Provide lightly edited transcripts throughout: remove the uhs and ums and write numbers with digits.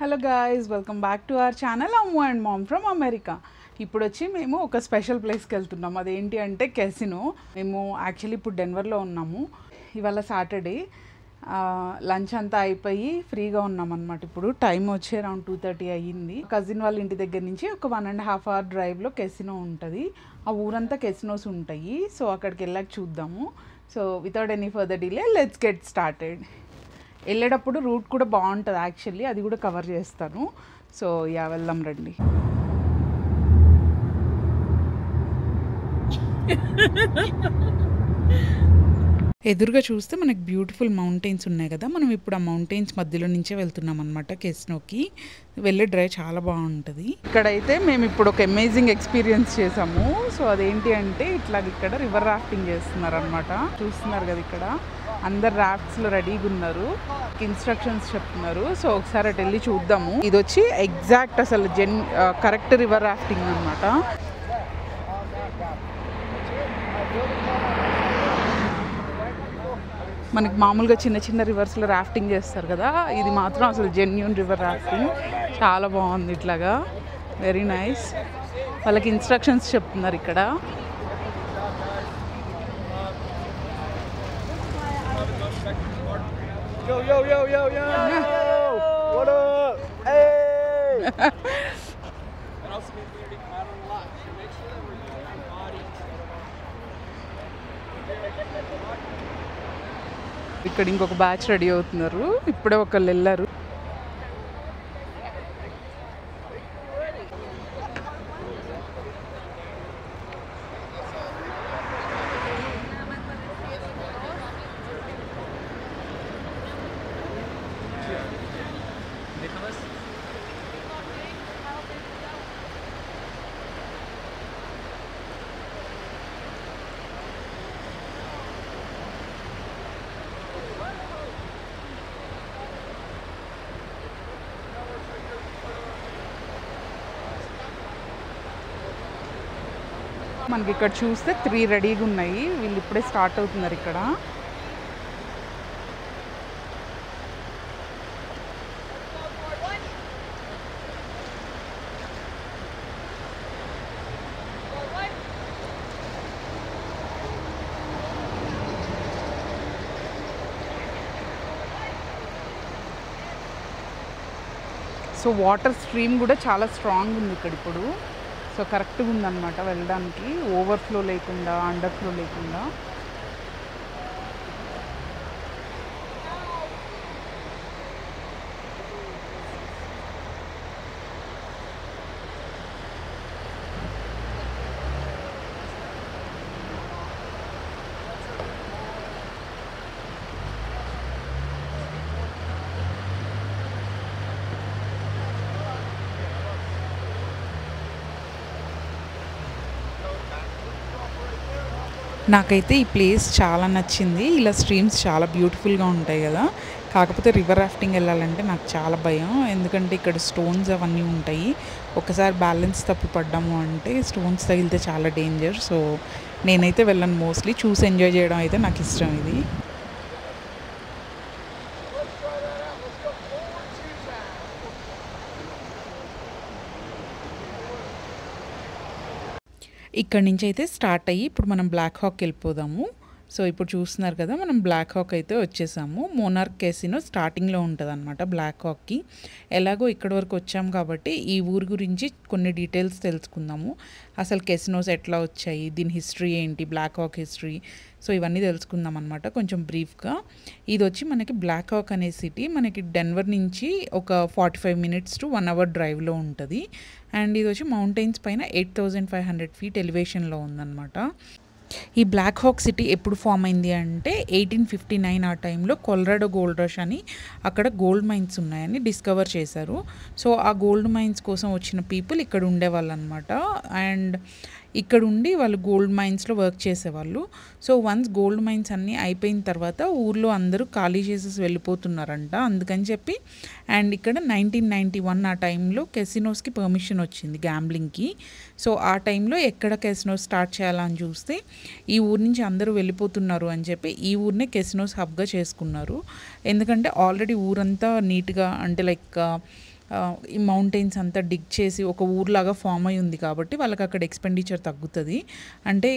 Hello guys, welcome back to our channel Ammu and mom from America. ఇప్పుడు వచ్చి మేము ఒక స్పెషల్ ప్లేస్కి వెళ్తున్నాం. అదేంటి అంటే కెసినో. మేము యాక్చువల్లీ ఇప్పుడు డెన్వర్లో ఉన్నాము. ఇవాళ సాటర్డే లంచ్ అంతా అయిపోయి ఫ్రీగా ఉన్నాం అనమాట. ఇప్పుడు టైం వచ్చి అరౌండ్ 2:30 అయ్యింది. కజిన్ వాళ్ళ ఇంటి దగ్గర నుంచి ఒక 1.5 hour డ్రైవ్లో కెసినో ఉంటుంది. ఆ ఊరంతా కెసినోస్ ఉంటాయి. సో అక్కడికి వెళ్ళాక చూద్దాము. So without any further delay let's get started. వెళ్ళేటప్పుడు రూట్ కూడా బాగుంటుంది యాక్చువల్లీ, అది కూడా కవర్ చేస్తాను. సో యా, వెళ్దాం రండి. ఎదురుగా చూస్తే మనకి బ్యూటిఫుల్ మౌంటైన్స్ ఉన్నాయి కదా. మనం ఇప్పుడు ఆ మౌంటైన్స్ మధ్యలో నుంచే వెళ్తున్నాం అనమాట. కెసినోకి వెళ్ళే డ్రైవ్ చాలా బాగుంటుంది. ఇక్కడైతే మేము ఇప్పుడు ఒక అమేజింగ్ ఎక్స్పీరియన్స్ చేసాము. సో అదేంటి అంటే ఇక్కడ రివర్ రాఫ్టింగ్ చేస్తున్నారు అనమాట. చూస్తున్నారు కదా, ఇక్కడ అందరు రాఫ్ట్స్లో రెడీగా ఉన్నారు, ఇన్స్ట్రక్షన్స్ చెప్తున్నారు. సో ఒకసారి అటు వెళ్ళి చూద్దాము. ఇది వచ్చి ఎగ్జాక్ట్ అసలు కరెక్ట్ రివర్ రాఫ్టింగ్ అనమాట. మనకి మామూలుగా చిన్న చిన్న రివర్స్లో రాఫ్టింగ్ చేస్తారు కదా, ఇది మాత్రం అసలు జెన్యూన్ రివర్ రాఫ్టింగ్. చాలా బాగుంది, ఇట్లాగా వెరీ నైస్. వాళ్ళకి ఇన్స్ట్రక్షన్స్ చెప్తున్నారు ఇక్కడ. Yo, yo, yo, yo, yo! What up? Hey! And also make sure to paddle a lot. So make sure that we're using our body. ఇక్కడ ఇంకొక బ్యాచ్ రెడీ అవుతున్నారు. ఇప్పుడే ఒకళ్ళు వెళ్ళారు. మనకి ఇక్కడ చూస్తే 3 రెడీగా ఉన్నాయి. వీళ్ళు ఇప్పుడే స్టార్ట్ అవుతున్నారు ఇక్కడ. సో వాటర్ స్ట్రీమ్ కూడా చాలా స్ట్రాంగ్ ఉంది ఇక్కడ ఇప్పుడు. సో కరెక్ట్గా ఉందన్నమాట వెళ్ళడానికి, ఓవర్ఫ్లో లేకుండా, అండర్ఫ్లో లేకుండా. నాకైతే ఈ ప్లేస్ చాలా నచ్చింది. ఇలా స్ట్రీమ్స్ చాలా బ్యూటిఫుల్గా ఉంటాయి కదా. కాకపోతే రివర్ రాఫ్టింగ్ వెళ్ళాలంటే నాకు చాలా భయం, ఎందుకంటే ఇక్కడ స్టోన్స్ అవన్నీ ఉంటాయి. ఒకసారి బ్యాలెన్స్ తప్పి పడ్డాము అంటే స్టోన్స్ తగిలితే చాలా డేంజర్. సో నేనైతే వెళ్ళను, మోస్ట్లీ చూసి ఎంజాయ్ చేయడం అయితే నాకు ఇష్టం. ఇది ఇక్కడి నుంచి అయితే స్టార్ట్ అయ్యి ఇప్పుడు మనం బ్లాక్ హాక్ వెళ్ళిపోదాము. సో ఇప్పుడు చూస్తున్నారు కదా, మనం బ్లాక్ హాక్ అయితే వచ్చేసాము. మోనార్క్ కెసినో స్టార్టింగ్లో ఉంటుంది అనమాట బ్లాక్ హాక్కి. ఎలాగో ఇక్కడి వరకు వచ్చాము కాబట్టి ఈ ఊరు గురించి కొన్ని డీటెయిల్స్ తెలుసుకుందాము. అసలు కెసినోస్ ఎట్లా వచ్చాయి, దీని హిస్టరీ ఏంటి, బ్లాక్ హాక్ హిస్టరీ, సో ఇవన్నీ తెలుసుకుందాం అనమాట కొంచెం బ్రీఫ్గా. ఇది వచ్చి మనకి బ్లాక్ హాక్ అనే సిటీ మనకి డెన్వర్ నుంచి ఒక 45 minutes to 1 hour డ్రైవ్లో ఉంటుంది. అండ్ ఇది వచ్చి మౌంటైన్స్ పైన 8500 feet ఎలివేషన్లో ఉందన్నమాట. ఈ బ్లాక్ హాక్ సిటీ ఎప్పుడు ఫామ్ అయింది అంటే 1859 ఆ టైంలో కొలరాడో గోల్డ్ రష్ అని అక్కడ గోల్డ్ మైన్స్ ఉన్నాయని డిస్కవర్ చేశారు. సో ఆ గోల్డ్ మైన్స్ కోసం వచ్చిన పీపుల్ ఇక్కడ ఉండేవాళ్ళు అనమాట. అండ్ ఇక్కడ ఉండి వాళ్ళు గోల్డ్ మైన్స్లో వర్క్ చేసేవాళ్ళు. సో వన్స్ గోల్డ్ మైన్స్ అన్నీ అయిపోయిన తర్వాత ఊర్లో అందరూ ఖాళీ చేసేసి వెళ్ళిపోతున్నారంట. అందుకని చెప్పి అండ్ ఇక్కడ 1991 ఆ టైంలో కెసినోస్కి పర్మిషన్ వచ్చింది గ్యాంబ్లింగ్కి. సో ఆ టైంలో ఎక్కడ కెసినోస్ స్టార్ట్ చేయాలని చూస్తే ఈ ఊరు నుంచి అందరూ వెళ్ళిపోతున్నారు అని చెప్పి ఈ ఊరినే కెసినోస్ హబ్గా చేసుకున్నారు. ఎందుకంటే ఆల్రెడీ ఊరంతా నీట్గా అంటే లైక్ ఈ మౌంటైన్స్ అంతా డిగ్ చేసి ఒక ఊర్లాగా ఫామ్ అయి ఉంది కాబట్టి వాళ్ళకి అక్కడ ఎక్స్పెండిచర్ తగ్గుతుంది. అంటే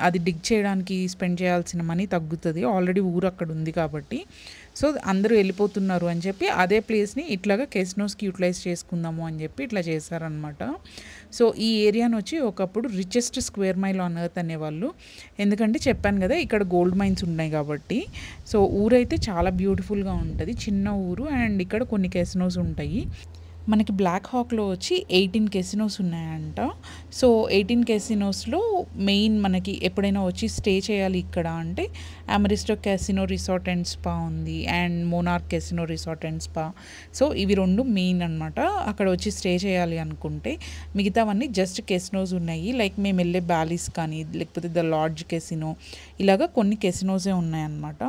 అది డిగ్ చేయడానికి స్పెండ్ చేయాల్సిన మనీ తగ్గుతుంది. ఆల్రెడీ ఊరు అక్కడ ఉంది కాబట్టి. సో అందరూ వెళ్ళిపోతున్నారు అని చెప్పి అదే ప్లేస్ని ఇట్లాగా కెసినోస్కి యూటిలైజ్ చేసుకుందాము అని చెప్పి ఇట్లా చేశారనమాట. సో ఈ ఏరియాని వచ్చి ఒకప్పుడు richest square mile on earth అనేవాళ్ళు. ఎందుకంటే చెప్పాను కదా ఇక్కడ గోల్డ్ మైన్స్ ఉన్నాయి కాబట్టి. సో ఊరైతే చాలా బ్యూటిఫుల్గా ఉంటుంది, చిన్న ఊరు. అండ్ ఇక్కడ కొన్ని కెసినోస్ ఉంటాయి. మనకి బ్లాక్ హాక్లో వచ్చి 18 కెసినోస్ ఉన్నాయంట. సో 18 కెసినోస్లో మెయిన్ మనకి ఎప్పుడైనా వచ్చి స్టే చేయాలి ఇక్కడ అంటే అమెరిస్టో కెసినో రిసార్ట్ అండ్ స్పా ఉంది, and monarch casino resort and spa. So ఇవి 2 మెయిన్ అనమాట అక్కడ వచ్చి స్టే చేయాలి అనుకుంటే. మిగతావన్నీ జస్ట్ కెసినోస్ ఉన్నాయి. లైక్ మేము వెళ్ళే బ్యాలీస్ కానీ లేకపోతే ద లాడ్జ్ కెసినో ఇలాగా కొన్ని కెసినోసే ఉన్నాయన్నమాట.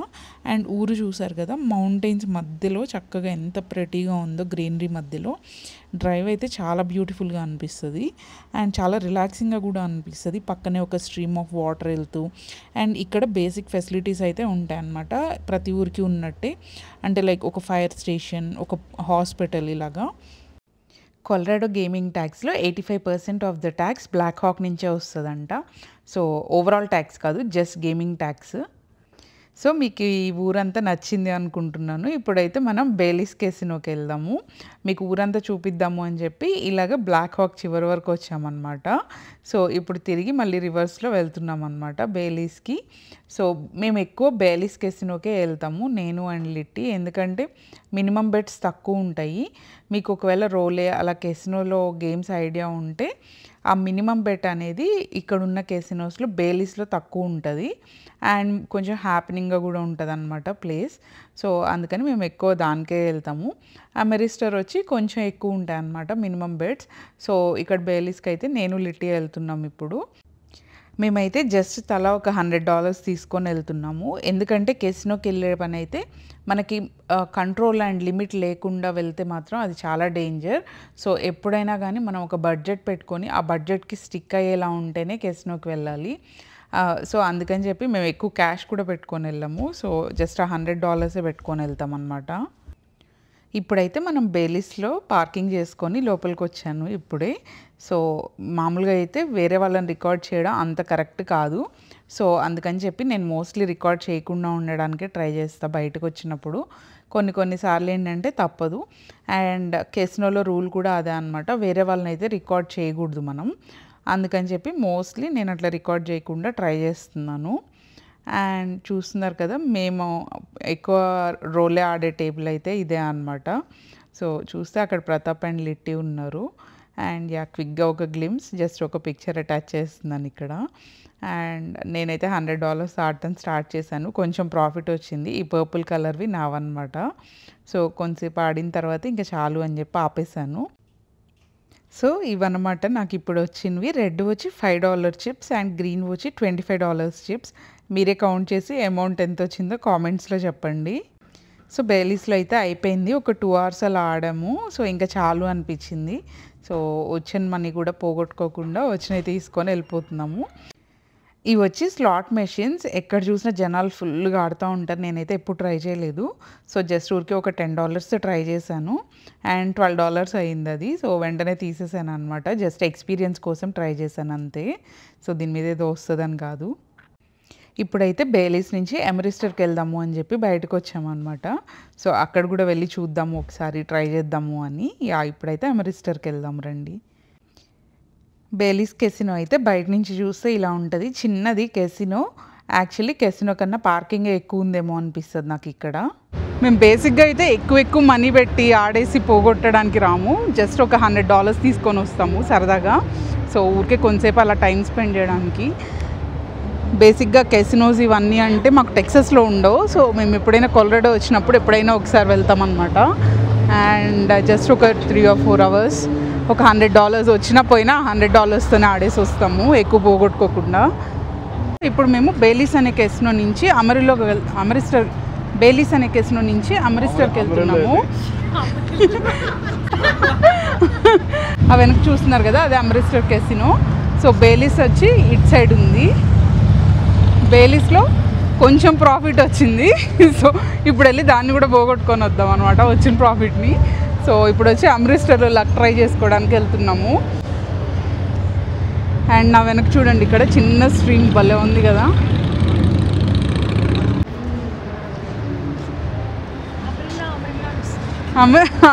అండ్ ఊరు చూసారు కదా, మౌంటైన్స్ మధ్యలో చక్కగా ఎంత ప్రెటీగా ఉందో, గ్రీనరీ మధ్యలో. డ్రైవ్ అయితే చాలా బ్యూటిఫుల్గా అనిపిస్తుంది అండ్ చాలా రిలాక్సింగ్గా కూడా అనిపిస్తుంది. పక్కనే ఒక స్ట్రీమ్ ఆఫ్ వాటర్ వెళ్తూ. అండ్ ఇక్కడ బేసిక్ ఫెసిలిటీస్ అయితే ఉంటాయన్నమాట ప్రతి ఊరికి ఉన్నట్టే. అంటే లైక్ ఒక ఫైర్ స్టేషన్, ఒక హాస్పిటల్ ఇలాగా. కొలరాడో గేమింగ్ ట్యాక్స్లో 85% of the tax black hawk నుంచే వస్తుందంట. సో ఓవరాల్ ట్యాక్స్ కాదు, జస్ట్ గేమింగ్ ట్యాక్స్. సో మీకు ఈ ఊరంతా నచ్చింది అనుకుంటున్నాను. ఇప్పుడైతే మనం బేలీస్ కెసినోకి వెళ్దాము, మీకు ఊరంతా చూపిద్దాము అని చెప్పి ఇలాగ బ్లాక్ హాక్ చివరి వరకు వచ్చామన్నమాట. సో ఇప్పుడు తిరిగి మళ్ళీ రివర్స్లో వెళ్తున్నాం అనమాట బేలీస్కి. సో మేము ఎక్కువ బేలీస్ కెసినోకే వెళ్తాము, నేను అండ్ లిట్టి. ఎందుకంటే మినిమం బెట్స్ తక్కువ ఉంటాయి. మీకు ఒకవేళ రోలే అలా కెసినోలో గేమ్స్ ఐడియా ఉంటే ఆ మినిమం బెట్ అనేది ఇక్కడున్న కెసినోస్లో బేలీస్లో తక్కువ ఉంటుంది. అండ్ కొంచెం హ్యాపెనింగ్గా కూడా ఉంటుంది అనమాట ప్లేస్. సో అందుకని మేము ఎక్కువ దానికే వెళ్తాము. అమెరిస్టర్ వచ్చి కొంచెం ఎక్కువ ఉంటాయి అన్నమాట మినిమం బెట్స్. సో ఇక్కడ బేలీస్కి అయితే నేను లిట్టి వెళ్తున్నాం ఇప్పుడు. మేమైతే జస్ట్ తలా ఒక $100 తీసుకొని వెళ్తున్నాము. ఎందుకంటే కెసినోకి వెళ్ళే పని అయితే మనకి కంట్రోల్ అండ్ లిమిట్ లేకుండా వెళ్తే మాత్రం అది చాలా డేంజర్. సో ఎప్పుడైనా కానీ మనం ఒక బడ్జెట్ పెట్టుకొని ఆ బడ్జెట్కి స్టిక్ అయ్యేలా ఉంటేనే కెసినోకి వెళ్ళాలి. సో అందుకని చెప్పి మేము ఎక్కువ క్యాష్ కూడా పెట్టుకొని వెళ్ళాము. సో జస్ట్ $100 పెట్టుకొని వెళ్తాం అన్నమాట. ఇప్పుడైతే మనం బేలీస్లో పార్కింగ్ చేసుకొని లోపలికి వచ్చాను ఇప్పుడే. సో మామూలుగా అయితే వేరే వాళ్ళని రికార్డ్ చేయడం అంత కరెక్ట్ కాదు. సో అందుకని చెప్పి నేను మోస్ట్లీ రికార్డ్ చేయకుండా ఉండడానికే ట్రై చేస్తాను బయటకు వచ్చినప్పుడు. కొన్నిసార్లు ఏంటంటే తప్పదు. అండ్ కెసినోలో రూల్ కూడా అదే అనమాట, వేరే వాళ్ళని అయితే రికార్డ్ చేయకూడదు మనం. అందుకని చెప్పి మోస్ట్లీ నేను అట్లా రికార్డ్ చేయకుండా ట్రై చేస్తున్నాను. అండ్ చూస్తున్నారు కదా, మేము ఎక్కువ రోలే ఆడే టేబుల్ అయితే ఇదే అనమాట. సో చూస్తే అక్కడ ప్రతాప్ అండ్ లిట్టి ఉన్నారు. అండ్ క్విక్గా ఒక గ్లిమ్స్, జస్ట్ ఒక పిక్చర్ అటాచ్ చేస్తున్నాను ఇక్కడ. అండ్ నేనైతే $100 ఆడటం స్టార్ట్ చేశాను. కొంచెం ప్రాఫిట్ వచ్చింది. ఈ పర్పుల్ కలర్వి నావన్నమాట. సో కొంచెంసేపు ఆడిన తర్వాత ఇంకా చాలు అని చెప్పి ఆపేశాను. సో ఇవన్నమాట నాకు ఇప్పుడు వచ్చినవి. రెడ్ వచ్చి $5 చిప్స్ అండ్ గ్రీన్ వచ్చి $25 చిప్స్. మీరే కౌంట్ చేసి అమౌంట్ ఎంత వచ్చిందో కామెంట్స్లో చెప్పండి. సో బేలీస్లో అయితే అయిపోయింది, ఒక 2 hours అలా ఆడాము. సో ఇంకా చాలు అనిపించింది. సో వచ్చిన మనీ కూడా పోగొట్టుకోకుండా వచ్చినవి తీసుకొని వెళ్ళిపోతున్నాము. ఇవి వచ్చి స్లాట్ మెషిన్స్. ఎక్కడ చూసినా జనాలు ఫుల్గా ఆడుతూ ఉంటారు. నేనైతే ఎప్పుడు ట్రై చేయలేదు. సో జస్ట్ ఊరికే ఒక $10 ట్రై చేశాను అండ్ $12 అయింది అది. సో వెంటనే తీసేసాను అనమాట. జస్ట్ ఎక్స్పీరియన్స్ కోసం ట్రై చేశాను అంతే. సో దీని మీద ఏదో వస్తుందని కాదు. ఇప్పుడైతే బేలీస్ నుంచి అమెరిస్టర్కి వెళ్దాము అని చెప్పి బయటకు వచ్చామన్నమాట. సో అక్కడ కూడా వెళ్ళి చూద్దాము, ఒకసారి ట్రై చేద్దాము అని. ఇప్పుడైతే అమెరిస్టర్కి వెళ్దాం రండి. బేలీస్ కెసినో అయితే బయట నుంచి చూస్తే ఇలా ఉంటుంది, చిన్నది కెసినో. యాక్చువల్లీ కెసినో కన్నా పార్కింగే ఎక్కువ ఉందేమో అనిపిస్తుంది నాకు ఇక్కడ. మేము బేసిక్గా అయితే ఎక్కువ మనీ పెట్టి ఆడేసి పోగొట్టడానికి రాము. జస్ట్ ఒక $100 తీసుకొని వస్తాము సరదాగా. సో ఊరికే కొంతసేపు అలా టైం స్పెండ్ చేయడానికి. బేసిక్గా కెసినోస్ ఇవన్నీ అంటే మాకు టెక్సస్లో ఉండవు. సో మేము ఎప్పుడైనా కొలరాడో వచ్చినప్పుడు ఎప్పుడైనా ఒకసారి వెళ్తామన్నమాట. అండ్ జస్ట్ ఒక 3 or 4 hours ఒక $100 వచ్చినా పోయినా $100తోనే ఆడేసి వస్తాము, ఎక్కువ పోగొట్టుకోకుండా. ఇప్పుడు మేము బేలీస్ అనే కెసినో నుంచి బేలీస్ అనే కెసినో నుంచి అమెరిస్టర్కి వెళ్తున్నాము. ఆ వెనక చూస్తున్నారు కదా, అదే అమెరిస్టర్ కెసినో. సో బేలీస్ వచ్చి ఇటు సైడ్ ఉంది. బేలీస్లో కొంచెం ప్రాఫిట్ వచ్చింది. సో ఇప్పుడు వెళ్ళి దాన్ని కూడా పోగొట్టుకొని వద్దాం అనమాట, వచ్చిన ప్రాఫిట్ని. సో ఇప్పుడు వచ్చి అమృత్సర్లో లక్ ట్రై చేసుకోవడానికి వెళ్తున్నాము. అండ్ నా వెనక చూడండి, ఇక్కడ చిన్న స్ట్రీమ్ భలే ఉంది కదా.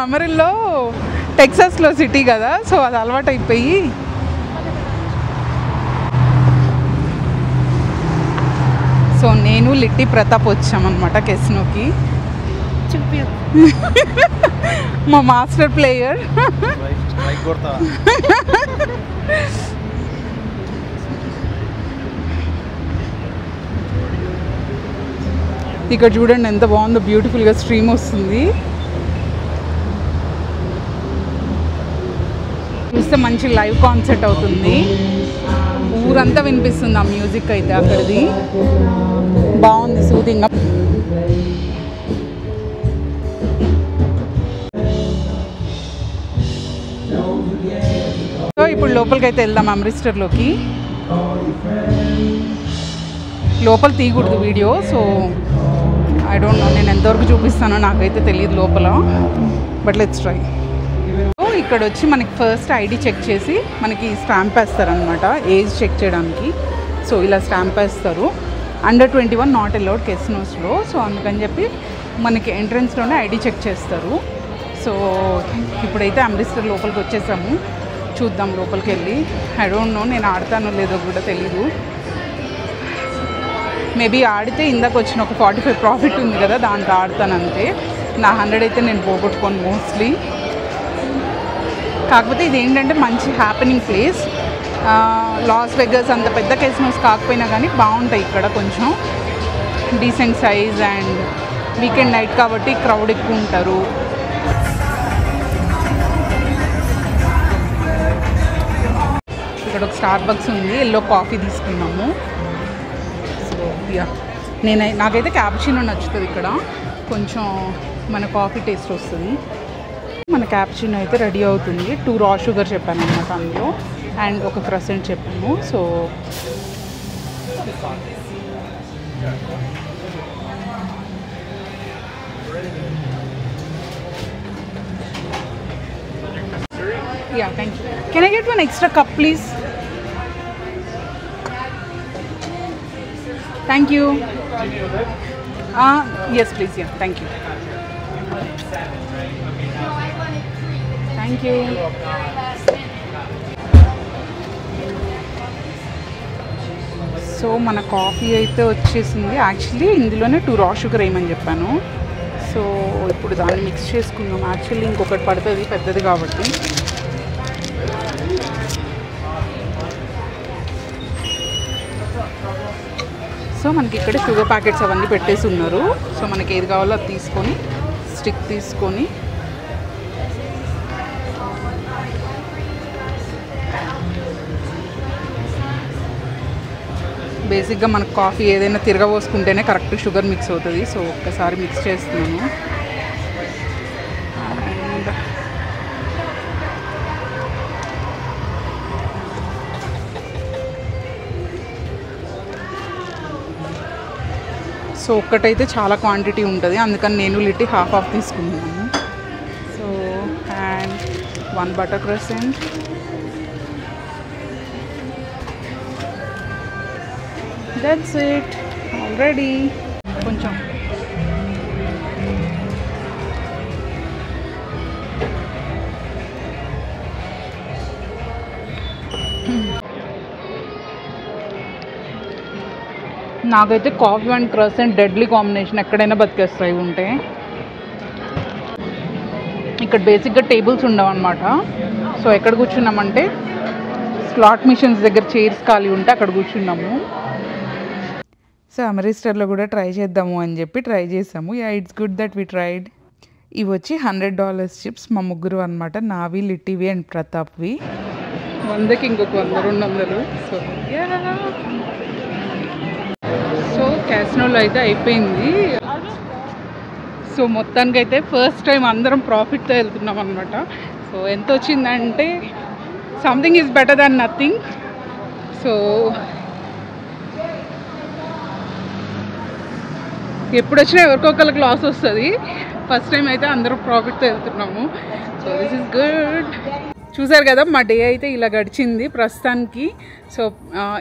అమరిల్లో టెక్సాస్లో సిటీ కదా, సో అది అలవాటు అయిపోయి. సో నేను లిట్టి ప్రతాప్ వచ్చామన్నమాట కెసినోకి. మా మాస్టర్ ప్లేయర్. ఇక్కడ చూడండి ఎంత బాగుందో, బ్యూటిఫుల్గా స్ట్రీమ్ వస్తుంది. చూస్తే మంచి లైవ్ కాన్సర్ట్ అవుతుంది. ఊరంతా వినిపిస్తుంది ఆ మ్యూజిక్ అయితే అక్కడిది. బాగుంది, సూదింగ్. సో ఇప్పుడు లోపలికి అయితే వెళ్దాం అమృత్సర్లోకి. లోపల తీయకూడదు video, so I don't know నేను ఎంతవరకు చూపిస్తానో నాకైతే తెలియదు లోపల, బట్ లెట్స్ ట్రై. ఇక్కడ వచ్చి మనకి ఫస్ట్ ఐడి చెక్ చేసి మనకి స్టాంప్ వేస్తారనమాట, ఏజ్ చెక్ చేయడానికి. సో ఇలా స్టాంప్ వేస్తారు. అండర్ 21 నాట్ అలౌడ్ కెసినోస్లో. సో అందుకని చెప్పి మనకి ఎంట్రన్స్లోనే ఐడి చెక్ చేస్తారు. సో ఇప్పుడైతే అమృత్సర్ లోపలికి వచ్చేసాము. చూద్దాం లోపలికి వెళ్ళి. ఐ డోంట్ నో నేను ఆడతానో లేదో కూడా తెలీదు. మేబీ ఆడితే ఇందాక వచ్చిన ఒక 45 ప్రాఫిట్ ఉంది కదా, దాంట్లో ఆడతాను అంతే. నా 100 అయితే నేను పోగొట్టుకోను మోస్ట్లీ. కాకపోతే ఇది ఏంటంటే మంచి హ్యాపెనింగ్ ప్లేస్. లాస్ వెగస్ అంత పెద్ద కెసినోస్ కాకపోయినా కానీ బాగుంటాయి ఇక్కడ, కొంచెం decent size. And weekend night కాబట్టి క్రౌడ్ ఎక్కువ ఉంటారు. ఇక్కడ ఒక స్టార్ బక్స్ ఉంది, ఎల్లో కాఫీ తీసుకున్నాము. సో యా, నాకైతే క్యాపుచినో నచ్చుతుంది ఇక్కడ, కొంచెం మన కాఫీ టేస్ట్ వస్తుంది. మన క్యాపుచినో అయితే రెడీ అవుతుంది. 2 రా షుగర్ చెప్పాను అన్నమాట అందులో, అండ్ ఒక క్రసెంట్ చెప్పాము. So yeah, thank you. Can I get 1 extra cup please? Thank you. Yes please. Yeah, thank you. Thank you. So మన కాఫీ అయితే వచ్చేసింది. యాక్చువల్లీ ఇందులోనే 2 రా షుగర్ వేయమని చెప్పాను. సో ఇప్పుడు దాన్ని మిక్స్ చేసుకుందాం. యాక్చువల్లీ ఇంకొకటి పడుతుంది పెద్దది కాబట్టి. సో మనకి ఇక్కడ షుగర్ ప్యాకెట్స్ అవన్నీ పెట్టేసి ఉన్నారు. సో మనకి ఏది కావాలో అది తీసుకొని, స్టిక్ తీసుకొని బేసిక్గా మనకు కాఫీ ఏదైనా తిరగబోసుకుంటేనే కరెక్ట్ షుగర్ మిక్స్ అవుతుంది. సో ఒక్కసారి మిక్స్ చేస్తున్నాను. అండ్ సో ఒక్కటైతే చాలా క్వాంటిటీ ఉంటుంది, అందుకని నేను లిట్టి హాఫ్ తీసుకున్నాను. So and 1 butter croissant, that's it already. కొంచెం నాకైతే coffee and croissant deadly combination, ఎక్కడైనా బతికేస్తాయి ఉంటే. ఇక్కడ బేసిక్గా టేబుల్స్ ఉండవు అనమాట. సో ఎక్కడ కూర్చున్నామంటే స్లాట్ మిషన్స్ దగ్గర చైర్స్ ఖాళీ ఉంటే అక్కడ కూర్చున్నాము. సో అమృత్సర్లో కూడా ట్రై చేద్దాము అని చెప్పి ట్రై చేసాము. Yeah, it's good that we tried. ఇవి వచ్చి $100 చిప్స్, మా ముగ్గురు అనమాట, నావి, లిట్టివి అండ్ ప్రతాప్వి. 100కి ఇంకొక 100, 200. సో యా, సో క్యాసినోలో అయితే అయిపోయింది. సో మొత్తానికైతే ఫస్ట్ టైం అందరం ప్రాఫిట్తో వెళ్తున్నాం అనమాట. సో ఎంత వచ్చిందంటే something is better than nothing. So ఎప్పుడు వచ్చినా ఎవరికొకరికి లాస్ వస్తుంది. ఫస్ట్ టైం అయితే అందరూ ప్రాఫిట్తో వెళ్తున్నాము. So this is good. చూసారు కదా మా డే అయితే ఇలా గడిచింది ప్రస్తుతానికి. సో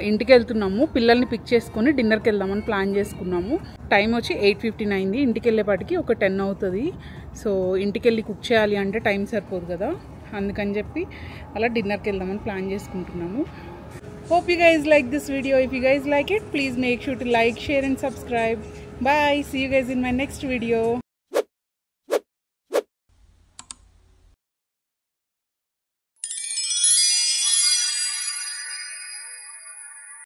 ఇంటికి వెళ్తున్నాము, పిల్లల్ని పిక్ చేసుకొని డిన్నర్కి వెళ్దామని ప్లాన్ చేసుకున్నాము. టైం వచ్చి 8:15 అయింది. ఇంటికి వెళ్ళేపాటికి ఒక 10 అవుతుంది. సో ఇంటికి వెళ్ళి కుక్ చేయాలి అంటే టైం సరిపోదు కదా, అందుకని చెప్పి అలా డిన్నర్కి వెళ్దామని ప్లాన్ చేసుకుంటున్నాము. Hope you guys like this video. If you guys like it, please make sure to like, share and subscribe. Bye. See you guys in my next video.